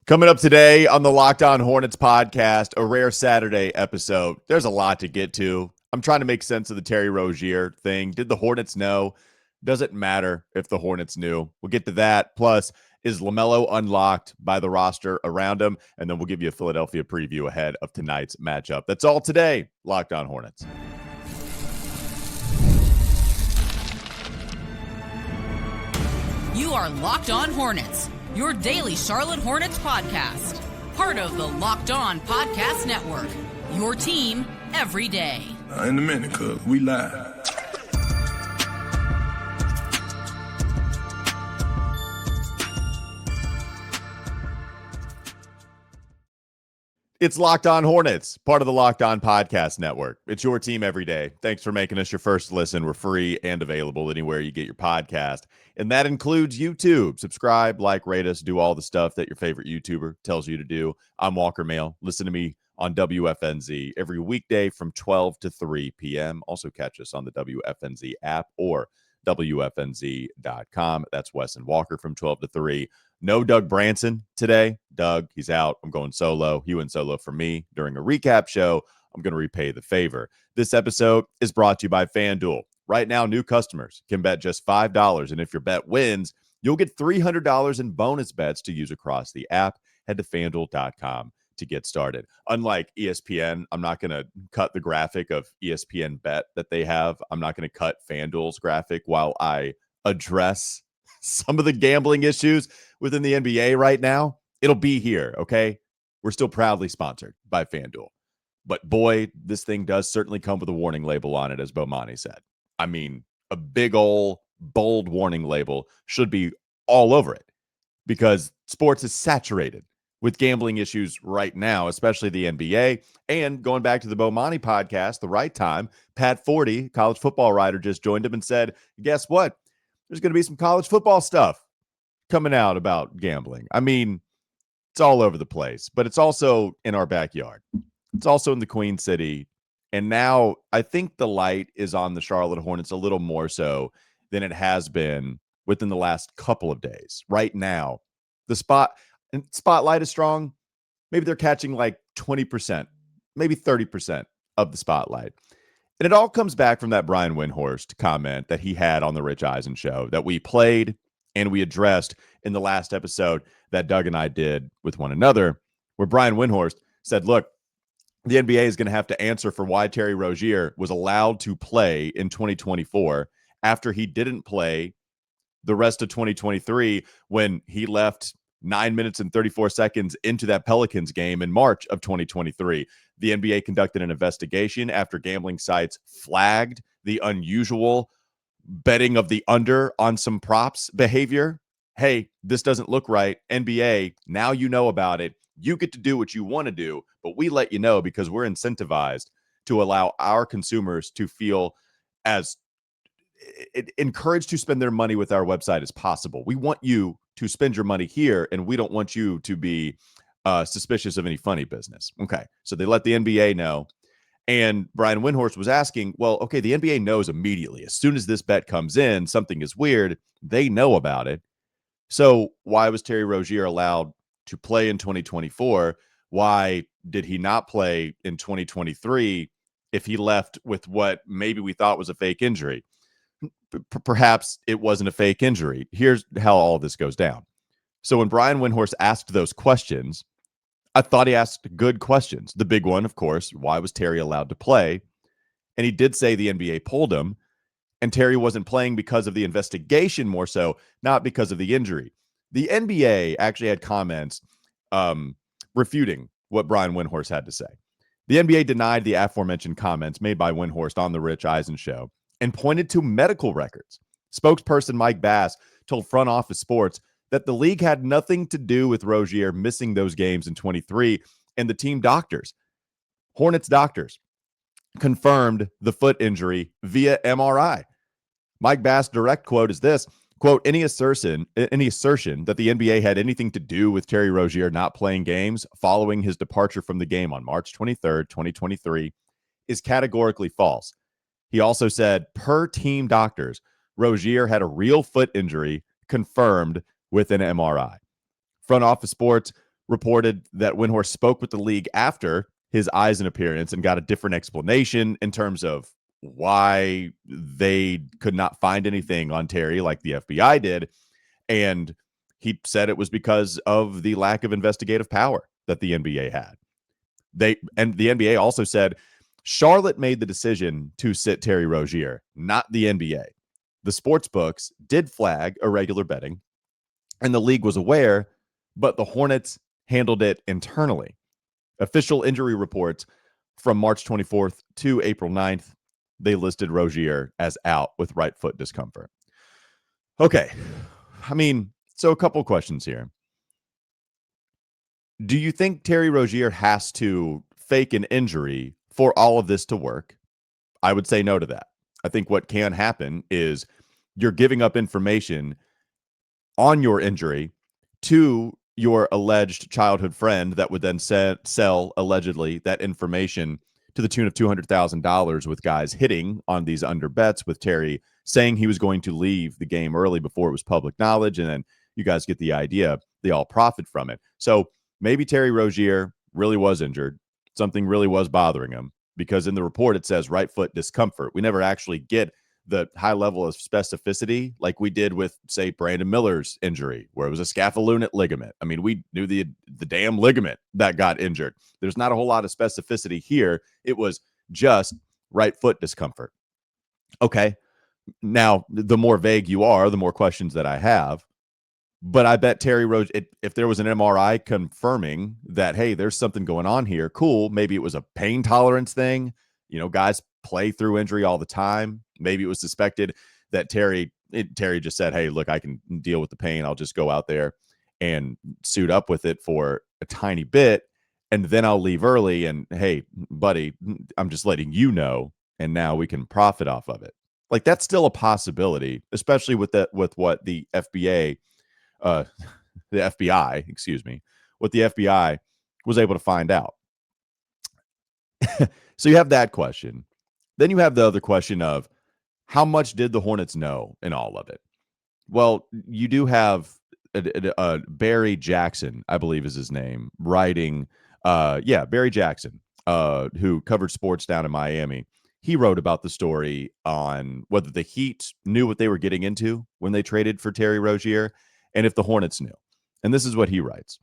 Coming up today on the Locked On Hornets podcast, a rare Saturday episode. There's a lot to get to. I'm trying to make sense of the Terry Rozier thing. Did the Hornets know? Does it matter if the Hornets knew? We'll get to that. Plus, is LaMelo unlocked by the roster around him? And then we'll give you a Philadelphia preview ahead of tonight's matchup. That's all today, Locked On Hornets. You are Locked On Hornets, your daily Charlotte Hornets podcast. Part of the Locked On Podcast Network, your team every day. In a minute, cuz we live. It's Locked On Hornets, part of the Locked On Podcast Network. It's your team every day. Thanks for making us your first listen. We're free and available anywhere you get your podcast. And that includes YouTube. Subscribe, like, rate us, do all the stuff that your favorite YouTuber tells you to do. I'm Walker Mail. Listen to me on WFNZ every weekday from 12 to 3 p.m. Also catch us on the WFNZ app or WFNZ.com. That's Wes and Walker from 12 to 3. No Doug Branson today. Doug, he's out. I'm going solo. He went solo for me during a recap show. I'm going to repay the favor. This episode is brought to you by FanDuel. Right now, new customers can bet just $5. And if your bet wins, you'll get $300 in bonus bets to use across the app. Head to FanDuel.com to get started. Unlike ESPN, I'm not going to cut the graphic of ESPN bet that they have. I'm not going to cut FanDuel's graphic while I address some of the gambling issues within the NBA right now. It'll be here, okay? We're still proudly sponsored by FanDuel. But boy, this thing does certainly come with a warning label on it, as Bomani said. I mean, a big old bold warning label should be all over it because sports is saturated with gambling issues right now, especially the NBA. And going back to the Bomani podcast, the right time, Pat Forty, college football writer, just joined him and said, guess what? There's going to be some college football stuff coming out about gambling. I mean, it's all over the place, but it's also in our backyard. It's also in the Queen City. And now I think the light is on the Charlotte Hornets a little more so than it has been within the last couple of days. Right now, the spotlight is strong. Maybe they're catching like 20%, maybe 30% of the spotlight. And it all comes back from that Brian Windhorst comment that he had on the Rich Eisen show that we played and we addressed in the last episode that Doug and I did with one another, where Brian Windhorst said, look, the NBA is going to have to answer for why Terry Rozier was allowed to play in 2024 after he didn't play the rest of 2023 when he left 9 minutes and 34 seconds into that Pelicans game in March of 2023. The NBA conducted an investigation after gambling sites flagged the unusual betting of the under on some props behavior. Hey, this doesn't look right. NBA, now you know about it. You get to do what you want to do, but we let you know because we're incentivized to allow our consumers to feel as encouraged to spend their money with our website as possible. We want you to spend your money here, and we don't want you to be suspicious of any funny business. Okay, so they let the NBA know, and Brian Windhorst was asking, well, okay, the NBA knows immediately. As soon as this bet comes in, something is weird. They know about it. So why was Terry Rozier allowed to play in 2024? Why did he not play in 2023 if he left with what maybe we thought was a fake injury? Perhaps it wasn't a fake injury. Here's how all this goes down. So when Brian Windhorst asked those questions, I thought he asked good questions. The big one, of course, why was Terry allowed to play? And he did say the NBA pulled him, and Terry wasn't playing because of the investigation more so, not because of the injury. The NBA actually had comments refuting what Brian Windhorst had to say. The NBA denied the aforementioned comments made by Windhorst on the Rich Eisen show and pointed to medical records. Spokesperson Mike Bass told Front Office Sports that the league had nothing to do with Rozier missing those games in 23, and the team doctors, Hornets doctors, confirmed the foot injury via MRI. Mike Bass' direct quote is this, quote, any assertion that the NBA had anything to do with Terry Rozier not playing games following his departure from the game on March 23rd, 2023 is categorically false. He also said, per team doctors, Rozier had a real foot injury confirmed with an MRI. Front Office Sports reported that Windhorst spoke with the league after his Eisen appearance and got a different explanation in terms of why they could not find anything on Terry like the FBI did. And he said it was because of the lack of investigative power that the NBA had. The NBA also said Charlotte made the decision to sit Terry Rozier, not the NBA. The sports books did flag irregular betting, and the league was aware, but the Hornets handled it internally. Official injury reports from March 24th to April 9th, they listed Rozier as out with right foot discomfort. Okay. I mean, so a couple questions here. Do you think Terry Rozier has to fake an injury for all of this to work? I would say no to that. I think what can happen is you're giving up information on your injury to your alleged childhood friend that would then sell allegedly that information to the tune of $200,000 with guys hitting on these under bets, with Terry saying he was going to leave the game early before it was public knowledge. And then you guys get the idea. They all profit from it. So maybe Terry Rozier really was injured. Something really was bothering him, because in the report it says right foot discomfort. We never actually get the high level of specificity like we did with, say, Brandon Miller's injury, where it was a scapholunate ligament. I mean, we knew the damn ligament that got injured. There's not a whole lot of specificity here. It was just right foot discomfort. Okay. Now, the more vague you are, the more questions that I have. But I bet Terry Rozier, if there was an MRI confirming that, hey, there's something going on here, cool. Maybe it was a pain tolerance thing. You know, guys play through injury all the time. Maybe it was suspected that Terry just said, hey, look, I can deal with the pain. I'll just go out there and suit up with it for a tiny bit, and then I'll leave early. And, hey, buddy, I'm just letting you know, and now we can profit off of it. Like, that's still a possibility, especially with what the FBI, what the FBI was able to find out. So you have that question. Then you have the other question of, how much did the Hornets know in all of it? Well, you do have Barry Jackson, I believe is his name, writing. Barry Jackson, who covered sports down in Miami. He wrote about the story on whether the Heat knew what they were getting into when they traded for Terry Rozier, and if the Hornets knew. And this is what he writes.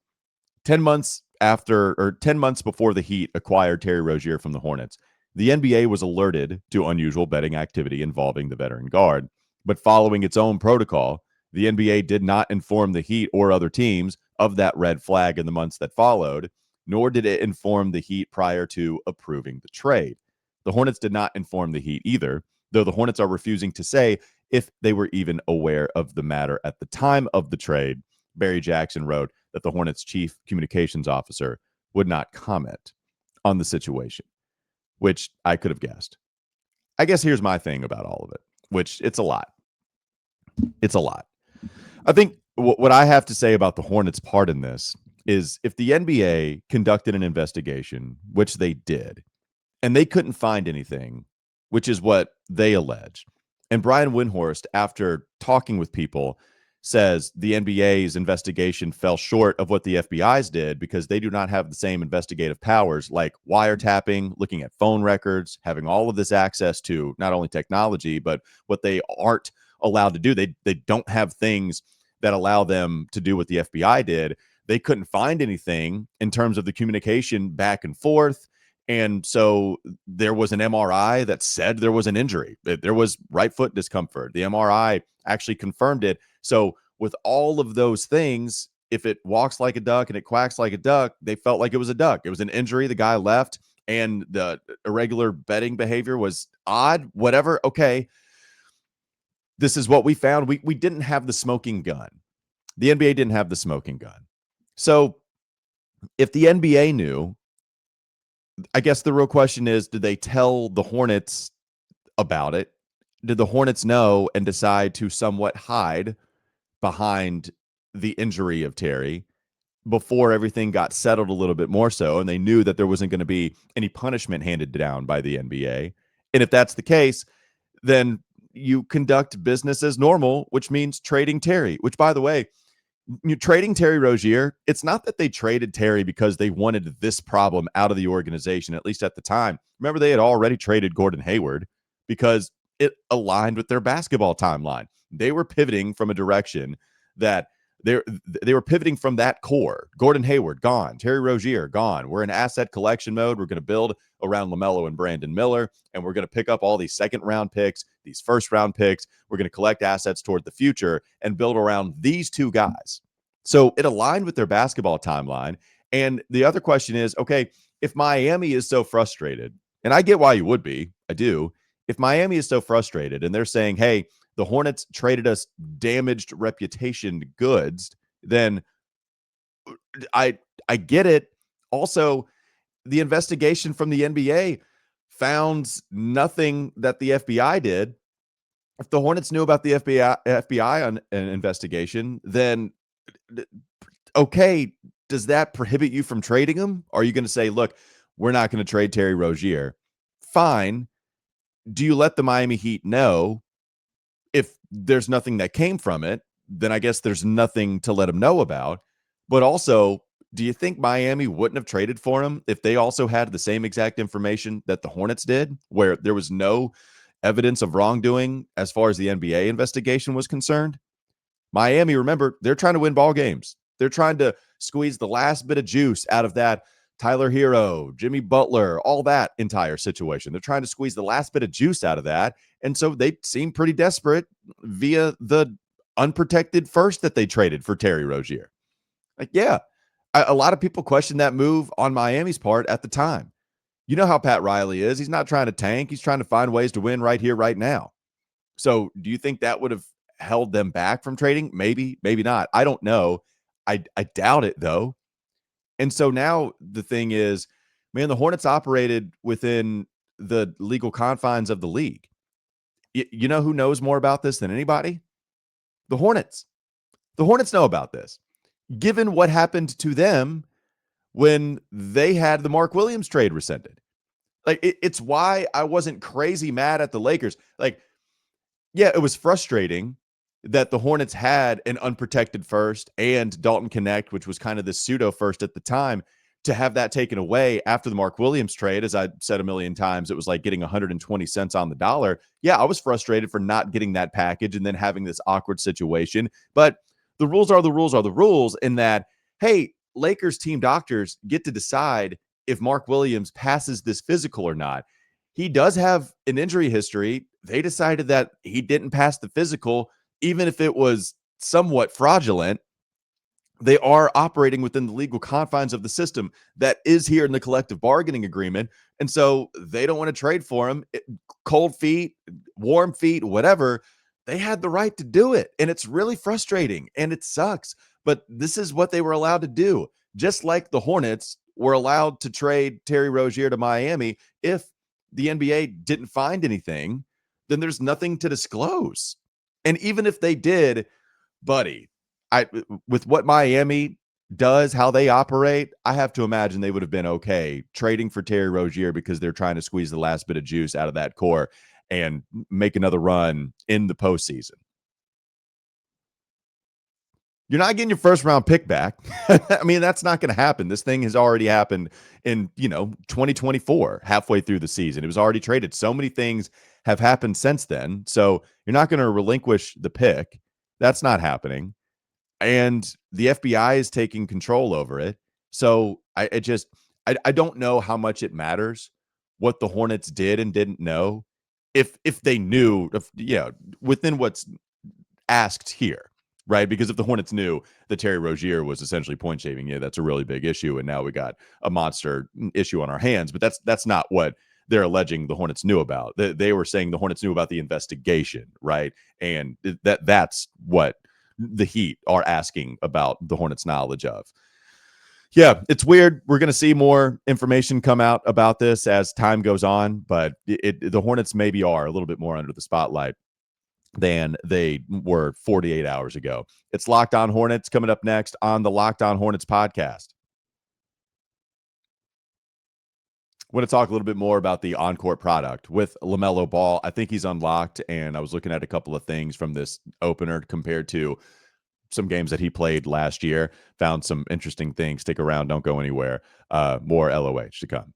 10 months before the Heat acquired Terry Rozier from the Hornets, the NBA was alerted to unusual betting activity involving the veteran guard. But following its own protocol, the NBA did not inform the Heat or other teams of that red flag in the months that followed, nor did it inform the Heat prior to approving the trade. The Hornets did not inform the Heat either, though the Hornets are refusing to say if they were even aware of the matter at the time of the trade. Barry Jackson wrote that the Hornets' chief communications officer would not comment on the situation, which I could have guessed. I guess here's my thing about all of it, which it's a lot. It's a lot. I think what I have to say about the Hornets' part in this is, if the NBA conducted an investigation, which they did, and they couldn't find anything, which is what they allege, and Brian Windhorst, after talking with people, says the NBA's investigation fell short of what the FBI's did because they do not have the same investigative powers, like wiretapping, looking at phone records, having all of this access to not only technology, but what they aren't allowed to do. They don't have things that allow them to do what the FBI did. They couldn't find anything in terms of the communication back and forth. And so there was an MRI that said there was an injury. There was right foot discomfort. The MRI actually confirmed it. So with all of those things, if it walks like a duck and it quacks like a duck, they felt like it was a duck. It was an injury. The guy left, and the irregular betting behavior was odd, whatever. Okay. This is what we found. We didn't have the smoking gun. The NBA didn't have the smoking gun. So if the NBA knew, I guess the real question is, did they tell the Hornets about it? Did the Hornets know and decide to somewhat hide behind the injury of Terry before everything got settled a little bit more so, and they knew that there wasn't going to be any punishment handed down by the NBA? And if that's the case, then you conduct business as normal, which means trading Terry, which, by the way, You trading Terry Rozier, it's not that they traded Terry because they wanted this problem out of the organization, at least at the time. Remember, they had already traded Gordon Hayward because it aligned with their basketball timeline. They were pivoting from a direction that they they were pivoting from that core. Gordon Hayward gone, Terry Rozier gone. We're in asset collection mode. We're going to build around LaMelo and Brandon Miller, and we're going to pick up all these second round picks, these first round picks. We're going to collect assets toward the future and build around these two guys. So it aligned with their basketball timeline. And the other question is, okay, if Miami is so frustrated, and I get why you would be, I do. If Miami is so frustrated and they're saying, hey, the Hornets traded us damaged reputation goods, then I I get it. Also, the investigation from the NBA found nothing that the FBI did. If the Hornets knew about the FBI on an investigation, then okay, does that prohibit you from trading him? Are you going to say, look, we're not going to trade Terry Rozier? Fine. Do you let the Miami Heat know? If there's nothing that came from it, then I guess there's nothing to let them know about. But also, do you think Miami wouldn't have traded for him if they also had the same exact information that the Hornets did, where there was no evidence of wrongdoing as far as the NBA investigation was concerned? Miami, remember, they're trying to win ball games. They're trying to squeeze the last bit of juice out of that Tyler Hero, Jimmy Butler, all that entire situation. They're trying to squeeze the last bit of juice out of that. And so they seem pretty desperate via the unprotected first that they traded for Terry Rozier. Like, yeah, a lot of people questioned that move on Miami's part at the time. You know how Pat Riley is. He's not trying to tank. He's trying to find ways to win right here, right now. So do you think that would have held them back from trading? Maybe, maybe not. I don't know. I doubt it, though. And so now the thing is, man, the Hornets operated within the legal confines of the league. You know who knows more about this than anybody? The Hornets. The Hornets know about this. Given what happened to them when they had the Mark Williams trade rescinded. Like, it's why I wasn't crazy mad at the Lakers. Like, yeah, it was frustrating that the Hornets had an unprotected first and Dalton Connect, which was kind of the pseudo first at the time, to have that taken away after the Mark Williams trade. As I said a million times, it was like getting 120 cents on the dollar. Yeah, I was frustrated for not getting that package and then having this awkward situation. But the rules are the rules are the rules in that, hey, Lakers team doctors get to decide if Mark Williams passes this physical or not. He does have an injury history. They decided that he didn't pass the physical, even if it was somewhat fraudulent. They are operating within the legal confines of the system that is here in the collective bargaining agreement. And so they don't want to trade for him. Cold feet, warm feet, whatever. They had the right to do it. And it's really frustrating and it sucks. But this is what they were allowed to do. Just like the Hornets were allowed to trade Terry Rozier to Miami. If the NBA didn't find anything, then there's nothing to disclose. And even if they did, buddy, with what Miami does, how they operate, I have to imagine they would have been okay trading for Terry Rozier because they're trying to squeeze the last bit of juice out of that core and make another run in the postseason. You're not getting your first round pick back. I mean, that's not going to happen. This thing has already happened in, 2024, halfway through the season. It was already traded. So many things have happened since then. So you're not going to relinquish the pick. That's not happening. And the FBI is taking control over it. So I don't know how much it matters what the Hornets did and didn't know if they knew, within what's asked here, right? Because if the Hornets knew that Terry Rozier was essentially point shaving, yeah, that's a really big issue. And now we got a monster issue on our hands. But that's not what they're alleging the Hornets knew about. They were saying the Hornets knew about the investigation, right? And that's what the Heat are asking about the Hornets' knowledge of. Yeah, it's weird. We're going to see more information come out about this as time goes on, but the Hornets maybe are a little bit more under the spotlight than they were 48 hours ago. It's Locked On Hornets coming up next on the Locked On Hornets podcast. I want to talk a little bit more about the on-court product with LaMelo Ball. I think he's unlocked, and I was looking at a couple of things from this opener compared to some games that he played last year. Found some interesting things. Stick around. Don't go anywhere. More LOH to come.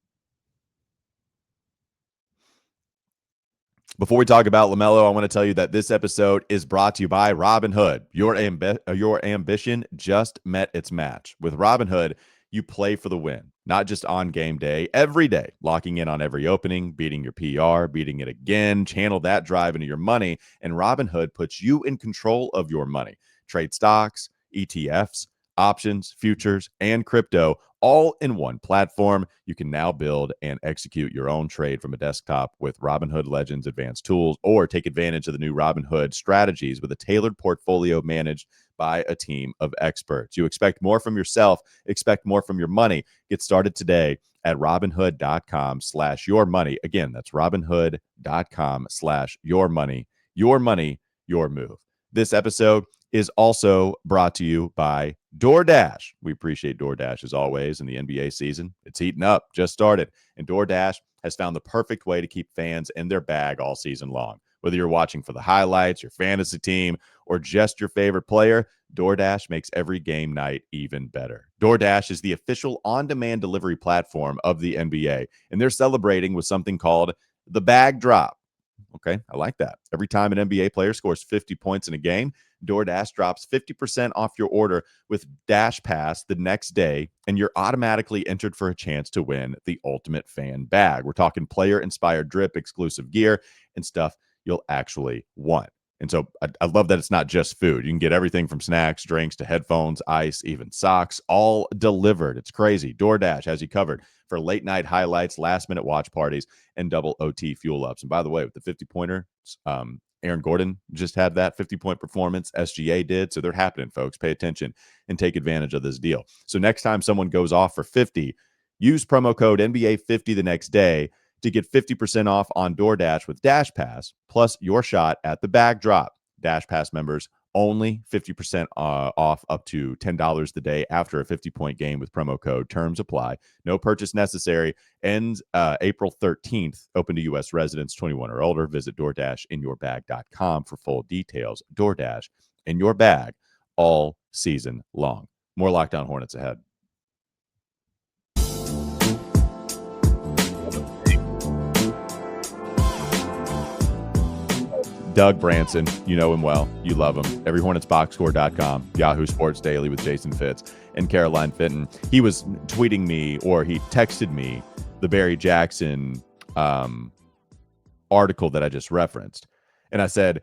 Before we talk about LaMelo, I want to tell you that this episode is brought to you by Robinhood. Your ambition just met its match. With Robinhood, you play for the win, not just on game day, every day, locking in on every opening, beating your PR, beating it again, channel that drive into your money, and Robinhood puts you in control of your money. Trade stocks, ETFs, options, futures, and crypto all in one platform. You can now build and execute your own trade from a desktop with Robinhood Legends advanced tools, or take advantage of the new Robinhood strategies with a tailored portfolio managed by a team of experts. You expect more from yourself, expect more from your money. Get started today at robinhood.com/yourmoney. Again, that's robinhood.com/yourmoney. Your money, your move. This episode is also brought to you by DoorDash. We appreciate DoorDash as always in the NBA season. It's heating up, just started, and DoorDash has found the perfect way to keep fans in their bag all season long. Whether you're watching for the highlights, your fantasy team, or just your favorite player, DoorDash makes every game night even better. DoorDash is the official on-demand delivery platform of the NBA, and they're celebrating with something called the Bag Drop. Okay, I like that. Every time an NBA player scores 50 points in a game, DoorDash drops 50% off your order with Dash Pass the next day, and you're automatically entered for a chance to win the ultimate fan bag. We're talking player-inspired drip, exclusive gear, and stuff you'll actually want. And so I love that it's not just food. You can get everything from snacks, drinks, to headphones, ice, even socks, all delivered. It's crazy. DoorDash has you covered for late night highlights, last minute watch parties, and double OT fuel ups. And by the way, with the 50-pointer, Aaron Gordon just had that 50-point performance. SGA did. So they're happening, folks. Pay attention and take advantage of this deal. So next time someone goes off for 50, use promo code NBA50 the next day to get 50% off on DoorDash with Dash Pass, plus your shot at the bag drop. Dash Pass members only 50% off up to $10 the day after a 50-point game with promo code. Terms apply. No purchase necessary. Ends April 13th. Open to U.S. residents 21 or older. Visit DoorDashinyourbag.com for full details. DoorDash in your bag all season long. More Locked On Hornets ahead. Doug Branson, you know him well. You love him. EveryHornetsBoxscore.com, Yahoo Sports Daily with Jason Fitz and Caroline Fenton. He was tweeting me, or he texted me, the Barry Jackson article that I just referenced. And I said,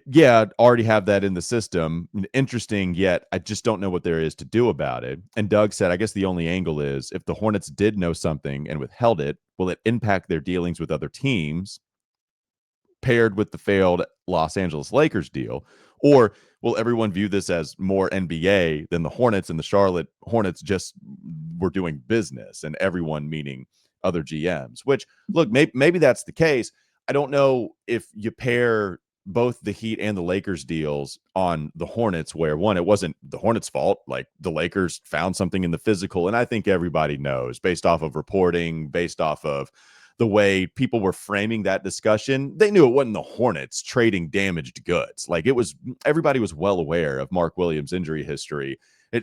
yeah, I already have that in the system. Interesting, yet I just don't know what there is to do about it. And Doug said, I guess the only angle is if the Hornets did know something and withheld it, will it impact their dealings with other teams, paired with the failed Los Angeles Lakers deal? Or will everyone view this as more NBA than the Hornets, and the Charlotte Hornets just were doing business, and everyone meaning other GMs? Which, look, maybe that's the case. I don't know if you pair both the Heat and the Lakers deals on the Hornets, where one, it wasn't the Hornets' fault. Like, the Lakers found something in the physical, and I think everybody knows, based off of reporting, based off of the way people were framing that discussion, they knew it wasn't the Hornets trading damaged goods. Like, it was, everybody was well aware of Mark Williams' injury history.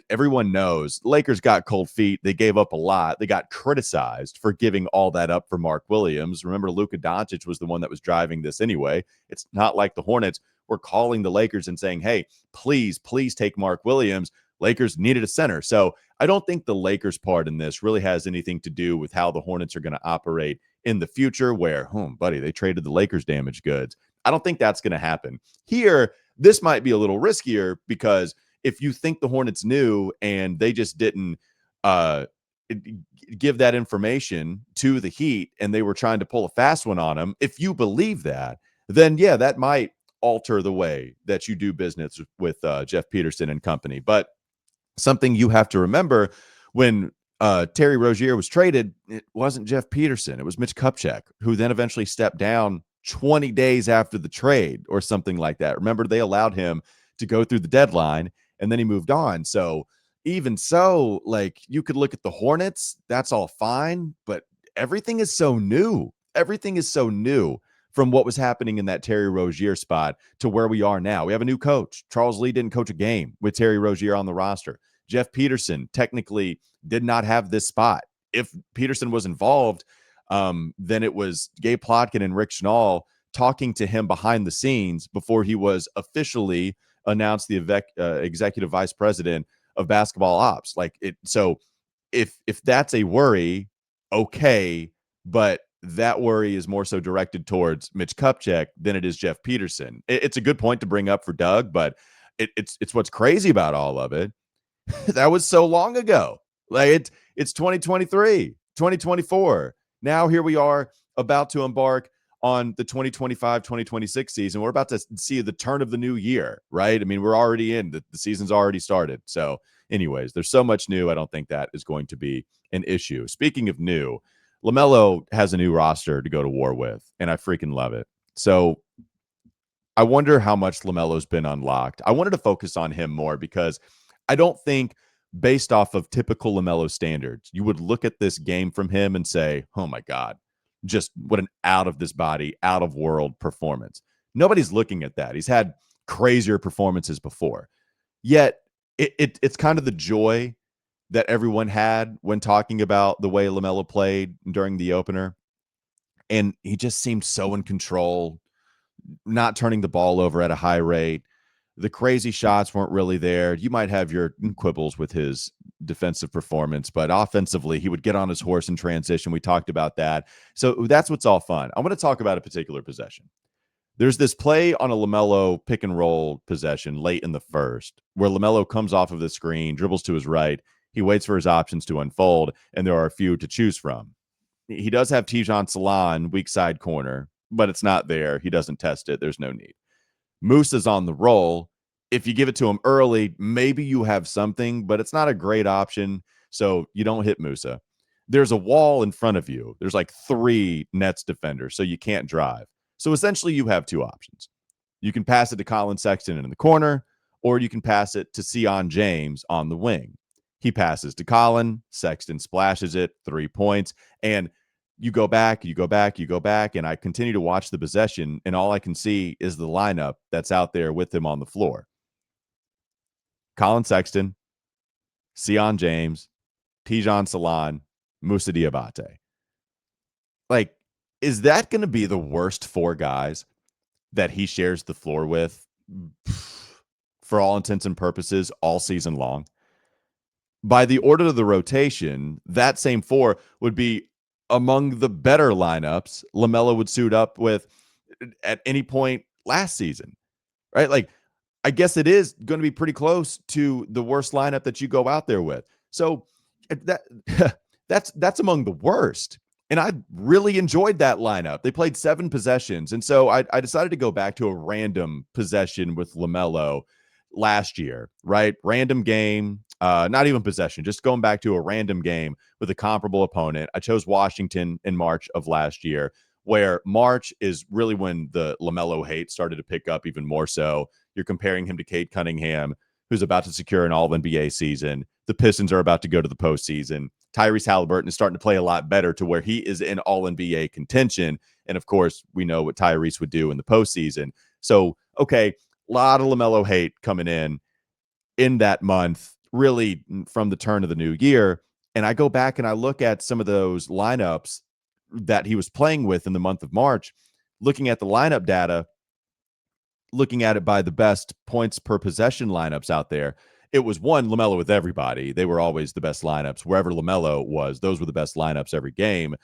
Everyone knows Lakers got cold feet. They gave up a lot. They got criticized for giving all that up for Mark Williams. Remember, Luka Doncic was the one that was driving this anyway. It's not like the Hornets were calling the Lakers and saying, hey, please take Mark Williams. Lakers needed a center. So I don't think the Lakers part in this really has anything to do with how the Hornets are going to operate in the future, where, buddy, they traded the Lakers damaged goods. I don't think that's going to happen. Here, this might be a little riskier, because if you think the Hornets knew and they just didn't give that information to the Heat, and they were trying to pull a fast one on them, if you believe that, then yeah, that might alter the way that you do business with Jeff Peterson and company. But something you have to remember, when Terry Rozier was traded, it wasn't Jeff Peterson. It was Mitch Kupchak, who then eventually stepped down 20 days after the trade or something like that. Remember, they allowed him to go through the deadline, and then he moved on. So even so, like, you could look at the Hornets, that's all fine, but everything is so new. Everything is so new from what was happening in that Terry Rozier spot to where we are now. We have a new coach. Charles Lee didn't coach a game with Terry Rozier on the roster. Jeff Peterson technically did not have this spot. If Peterson was involved, then it was Gabe Plotkin and Rick Schnall talking to him behind the scenes before he was officially announced the executive vice president of basketball ops. So if that's a worry, okay, but that worry is more so directed towards Mitch Kupchak than it is Jeff Peterson. It's a good point to bring up for Doug, but it's what's crazy about all of it. That was so long ago. It's 2023, 2024. Now here we are about to embark on the 2025-2026 season. We're about to see the turn of the new year, right? I mean, we're already in. The season's already started. So anyways, there's so much new. I don't think that is going to be an issue. Speaking of new, LaMelo has a new roster to go to war with, and I freaking love it. So I wonder how much LaMelo's been unlocked. I wanted to focus on him more because I don't think, based off of typical LaMelo standards, you would look at this game from him and say, oh my God, just what an out of this body, out of world performance. Nobody's looking at that. He's had crazier performances before. Yet it's kind of the joy that everyone had when talking about the way LaMelo played during the opener. And he just seemed so in control, not turning the ball over at a high rate. The crazy shots weren't really there. You might have your quibbles with his defensive performance, but offensively, he would get on his horse in transition. We talked about that. So that's what's all fun. I want to talk about a particular possession. There's this play on a LaMelo pick and roll possession late in the first where LaMelo comes off of the screen, dribbles to his right. He waits for his options to unfold, and there are a few to choose from. He does have Tijan Salon, weak side corner, but it's not there. He doesn't test it. There's no need. Musa's on the roll. If you give it to him early, maybe you have something, but it's not a great option, so you don't hit Musa. There's a wall in front of you. There's like 3 Nets defenders, so you can't drive. So essentially, you have 2 options. You can pass it to Colin Sexton in the corner, or you can pass it to Sion James on the wing. He passes to Colin. Sexton splashes it, 3 points, and you go back, and I continue to watch the possession, and all I can see is the lineup that's out there with him on the floor. Colin Sexton, Sion James, Tijan Salon, Moussa Diabate. Is that going to be the worst 4 guys that he shares the floor with for all intents and purposes all season long? By the order of the rotation, that same 4 would be among the better lineups LaMelo would suit up with at any point last season, right? I guess it is going to be pretty close to the worst lineup that you go out there with. So that's among the worst. And I really enjoyed that lineup. They played 7 possessions. And so I decided to go back to a random possession with LaMelo last year, right? Random game, not even possession, just going back to a random game with a comparable opponent. I chose Washington in March of last year, where March is really when the LaMelo hate started to pick up even more so. You're comparing him to Cade Cunningham, who's about to secure an All-NBA season. The Pistons are about to go to the postseason. Tyrese Halliburton is starting to play a lot better to where he is in All-NBA contention. And, of course, we know what Tyrese would do in the postseason. So, okay, a lot of LaMelo hate coming in that month, really from the turn of the new year. And I go back and I look at some of those lineups that he was playing with in the month of March, looking at the lineup data, looking at it by the best points per possession lineups out there. It was one, LaMelo with everybody. They were always the best lineups. Wherever LaMelo was, those were the best lineups every game.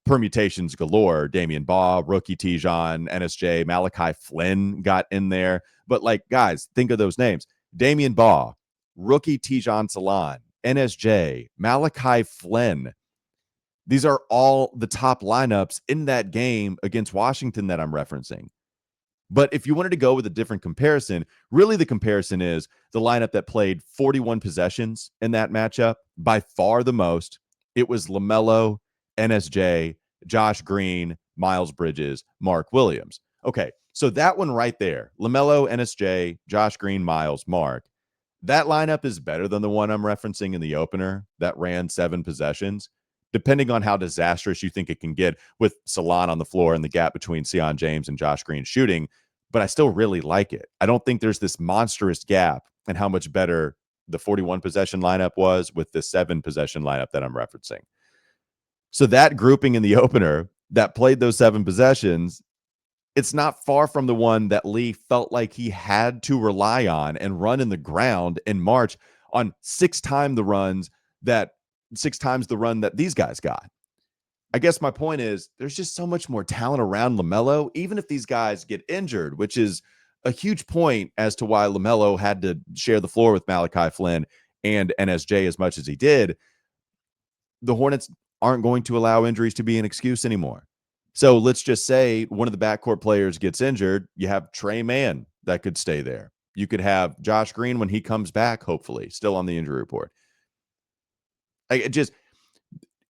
Permutations galore. Damian Baugh, rookie Tijan, NSJ, Malachi Flynn got in there. But guys, think of those names. Damian Baugh, rookie Tijan Salon, NSJ, Malachi Flynn. These are all the top lineups in that game against Washington that I'm referencing. But if you wanted to go with a different comparison, really the comparison is the lineup that played 41 possessions in that matchup, by far the most. It was LaMelo, NSJ, Josh Green, Miles Bridges, Mark Williams. Okay, so that one right there, LaMelo, NSJ, Josh Green, Miles, Mark, that lineup is better than the one I'm referencing in the opener that ran 7 possessions. depending on how disastrous you think it can get with Salon on the floor and the gap between Sion James and Josh Green shooting. But I still really like it. I don't think there's this monstrous gap in how much better the 41 possession lineup was with the 7 possession lineup that I'm referencing. So that grouping in the opener that played those 7 possessions, it's not far from the one that Lee felt like he had to rely on and run in the ground in March on 6 times the run that these guys got. I guess my point is there's just so much more talent around LaMelo, even if these guys get injured, which is a huge point as to why LaMelo had to share the floor with Malachi Flynn and NSJ as much as he did. The Hornets aren't going to allow injuries to be an excuse anymore. So let's just say one of the backcourt players gets injured. You have Trey Mann that could stay there. You could have Josh Green when he comes back, hopefully, still on the injury report.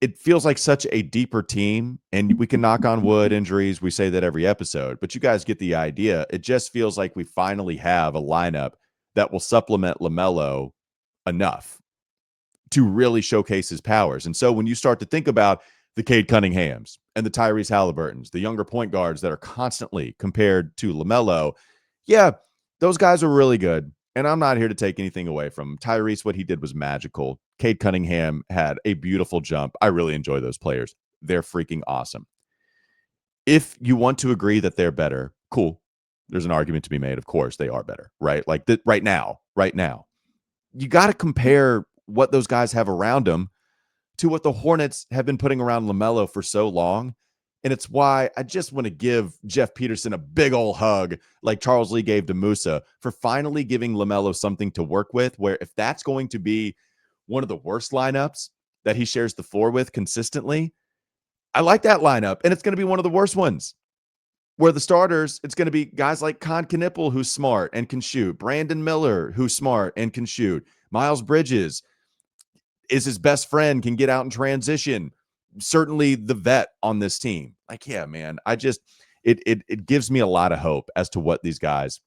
It feels like such a deeper team, and we can knock on wood injuries. We say that every episode, but you guys get the idea. It just feels like we finally have a lineup that will supplement LaMelo enough to really showcase his powers. And so when you start to think about the Cade Cunninghams and the Tyrese Halliburtons, the younger point guards that are constantly compared to LaMelo, yeah, those guys are really good. And I'm not here to take anything away from him. Tyrese, what he did was magical. Cade Cunningham had a beautiful jump. I really enjoy those players. They're freaking awesome. If you want to agree that they're better, cool. There's an argument to be made. Of course, they are better, right? Like right now. You got to compare what those guys have around them to what the Hornets have been putting around LaMelo for so long. And it's why I just want to give Jeff Peterson a big old hug like Charles Lee gave to Musa for finally giving LaMelo something to work with, where if that's going to be one of the worst lineups that he shares the floor with consistently, I like that lineup. And it's going to be one of the worst ones where the starters, it's going to be guys like Con Knipple, who's smart and can shoot, Brandon Miller, who's smart and can shoot, Miles Bridges is his best friend, can get out and transition. Certainly the vet on this team. Like, yeah, man, it gives me a lot of hope as to what these guys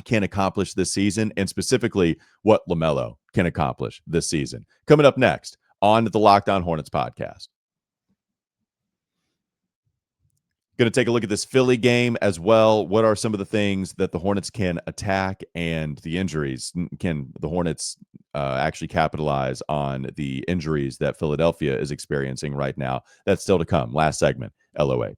can accomplish this season, and specifically what LaMelo can accomplish this season. Coming up next on the Locked On Hornets podcast. Going to take a look at this Philly game as well. What are some of the things that the Hornets can attack and the injuries? Can the Hornets actually capitalize on the injuries that Philadelphia is experiencing right now? That's still to come. Last segment, LOH.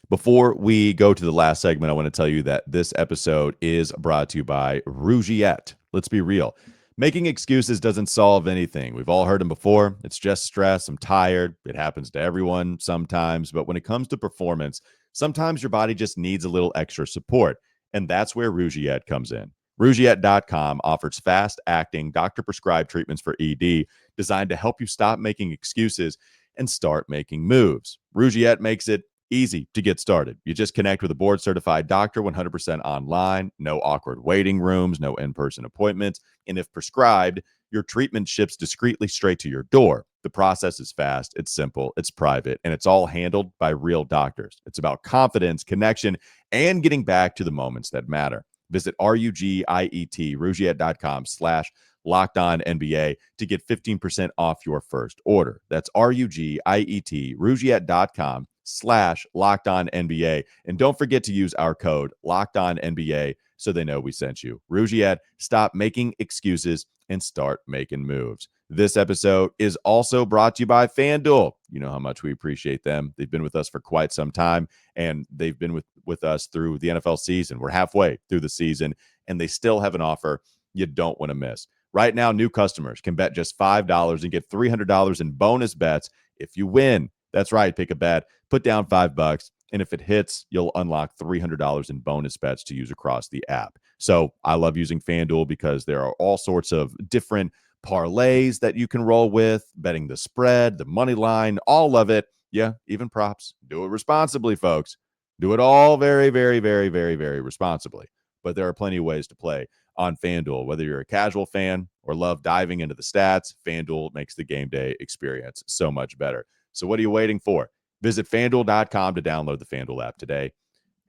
Before we go to the last segment, I want to tell you that this episode is brought to you by Rozier. Let's be real. Making excuses doesn't solve anything. We've all heard them before. It's just stress. I'm tired. It happens to everyone sometimes. But when it comes to performance, sometimes your body just needs a little extra support. And that's where Rozier comes in. Rozier.com offers fast-acting, doctor-prescribed treatments for ED designed to help you stop making excuses and start making moves. Rozier makes it easy to get started. You just connect with a board-certified doctor 100% online, no awkward waiting rooms, no in-person appointments, and if prescribed, your treatment ships discreetly straight to your door. The process is fast, it's simple, it's private, and it's all handled by real doctors. It's about confidence, connection, and getting back to the moments that matter. Visit Rozier.com/LockedOnNBA to get 15% off your first order. That's Rozier.com/LockedOnNBA. And don't forget to use our code LockedOnNBA so they know we sent you. Rozier, stop making excuses and start making moves. This episode is also brought to you by FanDuel. You know how much we appreciate them. They've been with us for quite some time, and they've been with us through the NFL season. We're halfway through the season, and they still have an offer you don't want to miss. Right now, new customers can bet just $5 and get $300 in bonus bets if you win. That's right. Pick a bet, put down $5, and if it hits, you'll unlock $300 in bonus bets to use across the app. So I love using FanDuel because there are all sorts of different parlays that you can roll with, betting the spread, the money line, all of it. Yeah, even props. Do it responsibly, folks. Do it all very, very, very, very, very responsibly. But there are plenty of ways to play on FanDuel. Whether you're a casual fan or love diving into the stats, FanDuel makes the game day experience so much better. So what are you waiting for? Visit FanDuel.com to download the FanDuel app today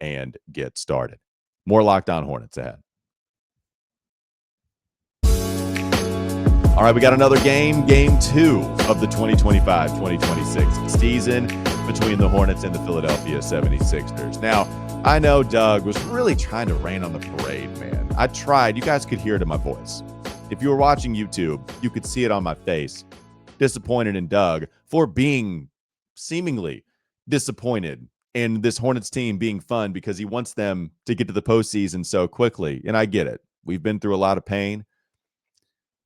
and get started. More Locked On Hornets ahead. All right, we got another game 2 of the 2025-2026 season between the Hornets and the Philadelphia 76ers. Now, I know Doug was really trying to rain on the parade, man. I tried. You guys could hear it in my voice. If you were watching YouTube, you could see it on my face. Disappointed in Doug for being seemingly disappointed in this Hornets team being fun because he wants them to get to the postseason so quickly. And I get it. We've been through a lot of pain.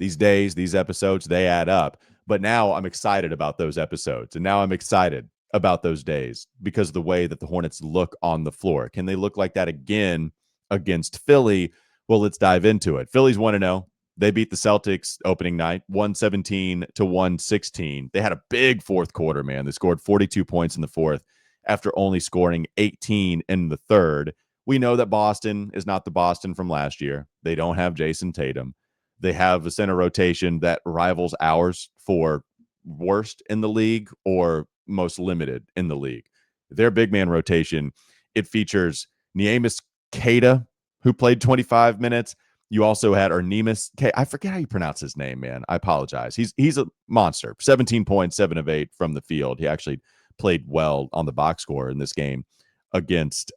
These days, these episodes, they add up. But now I'm excited about those episodes. And now I'm excited about those days because of the way that the Hornets look on the floor. Can they look like that again against Philly? Well, let's dive into it. Philly's 1-0. They beat the Celtics opening night, 117-116. They had a big fourth quarter, man. They scored 42 points in the fourth after only scoring 18 in the third. We know that Boston is not the Boston from last year. They don't have Jason Tatum. They have a center rotation that rivals ours for worst in the league or most limited in the league. Their big man rotation, it features Neemias Queta, who played 25 minutes. You also had Neemias Queta. I forget how you pronounce his name, man. I apologize. He's a monster. 17 points, 7 of 8 from the field. He actually played well on the box score in this game against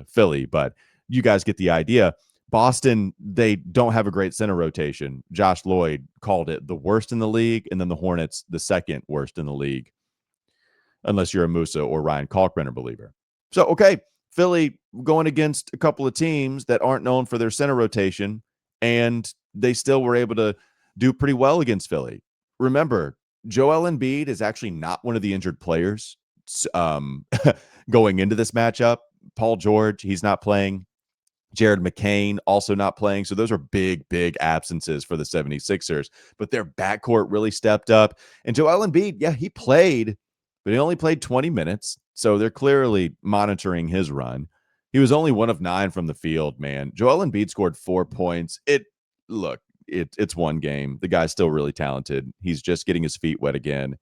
Philly, but you guys get the idea. Boston, they don't have a great center rotation. Josh Lloyd called it the worst in the league, and then the Hornets, the second worst in the league, unless you're a Musa or Ryan Kalkbrenner believer. So, okay, Philly going against a couple of teams that aren't known for their center rotation, and they still were able to do pretty well against Philly. Remember, Joel Embiid is actually not one of the injured players going into this matchup. Paul George, he's not playing. Jared McCain also not playing. So those are big, big absences for the 76ers. But their backcourt really stepped up. And Joel Embiid, yeah, he played, but he only played 20 minutes. So they're clearly monitoring his run. He was only 1 of 9 from the field, man. Joel Embiid scored 4 points. It's one game. The guy's still really talented. He's just getting his feet wet again.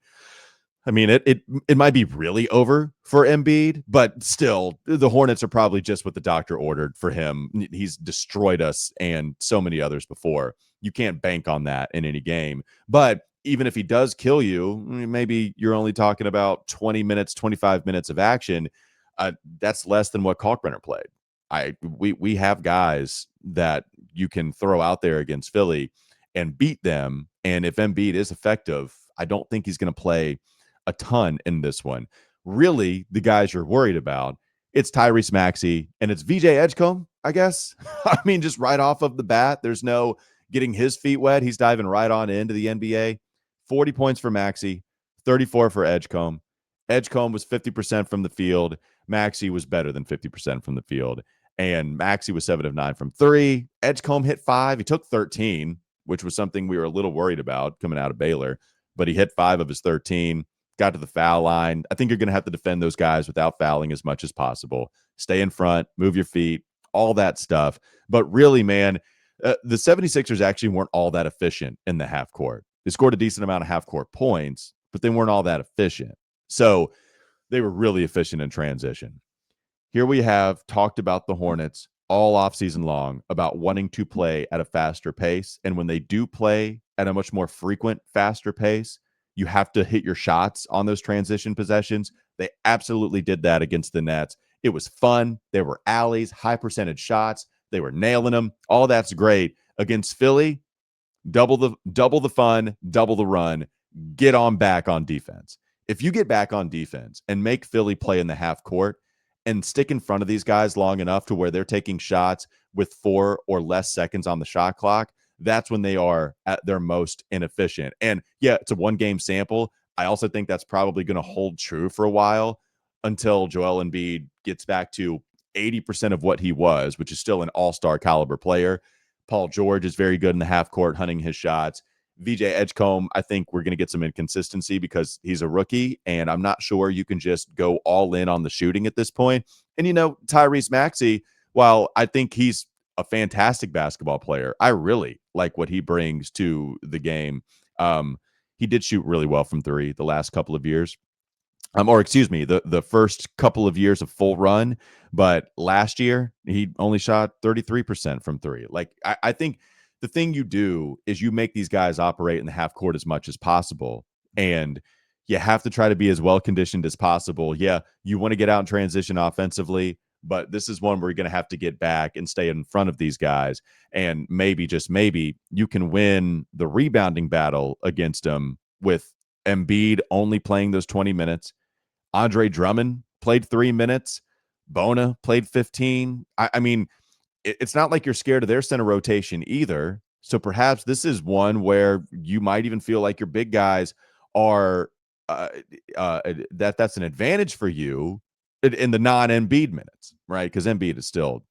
I mean, it might be really over for Embiid, but still, the Hornets are probably just what the doctor ordered for him. He's destroyed us and so many others before. You can't bank on that in any game. But even if he does kill you, maybe you're only talking about 20 minutes, 25 minutes of action. That's less than what Kalkbrenner played. We have guys that you can throw out there against Philly and beat them. And if Embiid is effective, I don't think he's going to play a ton in this one. Really, the guys you're worried about, it's Tyrese Maxey and it's VJ Edgecombe, I guess. I mean, just right off of the bat, there's no getting his feet wet. He's diving right on into the NBA. 40 points for Maxey, 34 for Edgecombe. Edgecombe was 50% from the field. Maxey was better than 50% from the field. And Maxey was 7 of 9 from 3. Edgecombe hit 5. He took 13, which was something we were a little worried about coming out of Baylor. But he hit 5 of his 13. Got to the foul line. I think you're going to have to defend those guys without fouling as much as possible. Stay in front, move your feet, all that stuff. But really, man, the 76ers actually weren't all that efficient in the half court. They scored a decent amount of half court points, but they weren't all that efficient. So they were really efficient in transition. Here we have talked about the Hornets all offseason long about wanting to play at a faster pace. And when they do play at a much more frequent, faster pace, you have to hit your shots on those transition possessions. They absolutely did that against the Nets. It was fun. There were alleys, high percentage shots. They were nailing them. All that's great. Against Philly, double the fun, double the run. Get on back on defense. If you get back on defense and make Philly play in the half court and stick in front of these guys long enough to where they're taking shots with 4 or less seconds on the shot clock, that's when they are at their most inefficient. And yeah, it's a 1-game sample. I also think that's probably going to hold true for a while until Joel Embiid gets back to 80% of what he was, which is still an all-star caliber player. Paul George is very good in the half court, hunting his shots. VJ Edgecombe, I think we're going to get some inconsistency because he's a rookie, and I'm not sure you can just go all in on the shooting at this point. And, Tyrese Maxey, while I think he's a fantastic basketball player, I really like what he brings to the game. He did shoot really well from 3 the last couple of years. The first couple of years of full run, but last year he only shot 33% from 3. Like, I think the thing you do is you make these guys operate in the half court as much as possible. And you have to try to be as well conditioned as possible. Yeah, you want to get out and transition offensively, but this is one where you're going to have to get back and stay in front of these guys. And maybe, just maybe, you can win the rebounding battle against them with Embiid only playing those 20 minutes. Andre Drummond played 3 minutes. Bona played 15. I mean, it's not like you're scared of their center rotation either. So perhaps this is one where you might even feel like your big guys are that's an advantage for you in the non-Embiid minutes, right? Because Embiid is still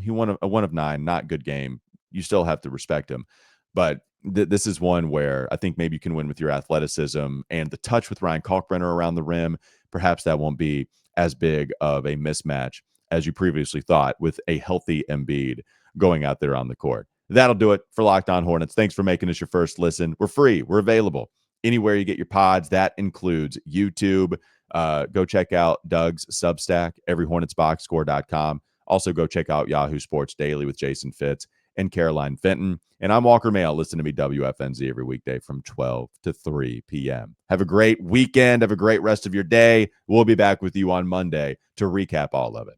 he won a 1 of 9, not good game. You still have to respect him, but this is one where I think maybe you can win with your athleticism and the touch with Ryan Kalkbrenner around the rim. Perhaps that won't be as big of a mismatch as you previously thought with a healthy Embiid going out there on the court. That'll do it for Locked On Hornets. Thanks for making us your first listen. We're free. We're available anywhere you get your pods. That includes YouTube. Go check out Doug's Substack, everyhornetsboxscore.com. Also, go check out Yahoo Sports Daily with Jason Fitz and Caroline Fenton. And I'm Walker Mail. Listen to me, WFNZ, every weekday from 12 to 3 p.m. Have a great weekend. Have a great rest of your day. We'll be back with you on Monday to recap all of it.